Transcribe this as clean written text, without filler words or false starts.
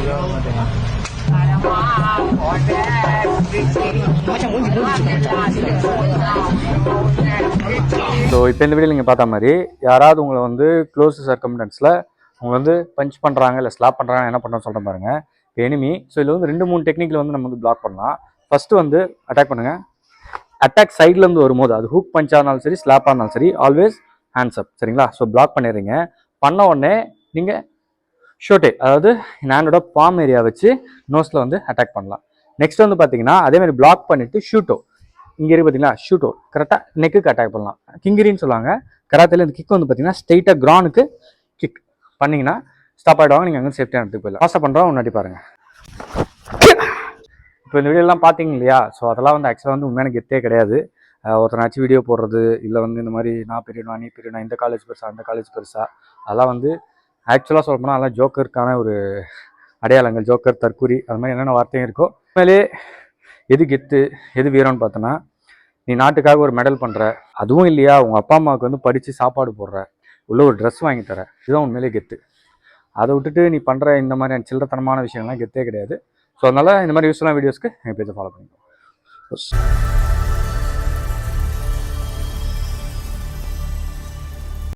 So இப்போ இந்த video நீங்கள் பார்த்த மாதிரி யாராவது உங்களை வந்து க்ளோஸ் சர்க்கம்டன்ஸில் அவங்க வந்து பஞ்ச் பண்ணுறாங்க இல்லை ஸ்லாப் பண்ணுறாங்க என்ன பண்ணுறோன்னு சொல்கிறேன் பாருங்க எனிமி. ஸோ இதில் வந்து 2-3 டெக்னிக்கில் வந்து நம்ம வந்து பிளாக் பண்ணலாம். ஃபஸ்ட்டு வந்து அட்டாக் பண்ணுங்கள். அட்டாக் சைட்லேருந்து வரும்போது அது ஹூக் பஞ்சாக இருந்தாலும் சரி ஸ்லாப்பாக இருந்தாலும் சரி ஆல்வேஸ் ஹேண்ட்ஸ் அப், சரிங்களா? ஸோ பிளாக் பண்ணிடுறீங்க. பண்ண உடனே நீங்கள் ஷோட்டே, அதாவது ஹேண்டோட பாம் ஏரியா வச்சு நோஸில் வந்து அட்டாக் பண்ணலாம். நெக்ஸ்ட் வந்து பார்த்தீங்கன்னா அதேமாதிரி பிளாக் பண்ணிவிட்டு ஷூட்டோ, இங்கே இருக்குது பார்த்தீங்களா, ஷூட்டோ கரெக்டாக நெக்குக்கு அட்டாக் பண்ணலாம். கிங்கிரின்னு சொல்லுவாங்க கராத்தேல. இந்த கிக் வந்து பார்த்தீங்கன்னா ஸ்ட்ரெயிட்டாக கிரானுக்கு கிக் பண்ணிங்கன்னா ஸ்டாப் ஆகிடுவாங்க. நீங்கள் அங்கே சேஃப்டியாக எடுத்துக்கு போயிடலாம். ஃபாஸ்ட்டாக பண்ணுறோம் முன்னாடி பாருங்கள். இப்போ இந்த வீடியோலாம் பார்த்தீங்க இல்லையா? ஸோ அதெல்லாம் வந்து ஆக்சுவலாக வந்து உண்மையான கெத்தே கிடையாது. ஒருத்தனாச்சும் வீடியோ போடுறது இல்லை வந்து இந்த மாதிரி நான் பெரியனா நீ பெரியனா, இந்த காலேஜ் பெருசா அந்த காலேஜ் பெருசா, அதெல்லாம் வந்து ஆக்சுவலாக சொல்ல போனால் அதெல்லாம் ஜோக்கருக்கான ஒரு அடையாளங்கள். ஜோக்கர், தற்கூரி, அது மாதிரி என்னென்ன வார்த்தையும் இருக்கோ. உண்மையிலே எது கெத்து எது வீரம்னு பார்த்தோன்னா, நீ நாட்டுக்காக ஒரு மெடல் பண்ணுற, அதுவும் இல்லையா உங்கள் அப்பா அம்மாவுக்கு வந்து படித்து சாப்பாடு போடுற, உள்ள ஒரு ட்ரெஸ் வாங்கி தர, இதுதான் உண்மையிலே கெத்து. அதை விட்டுட்டு நீ பண்ணுற இந்த மாதிரி சில்லறத்தனமான விஷயங்கள்லாம் கெத்தே கிடையாது. ஸோ அதனால் இந்த மாதிரி யூஸ்ஃபுல்லான வீடியோஸ்க்கு எங்கள் பேஜை ஃபாலோ பண்ணிக்கோ.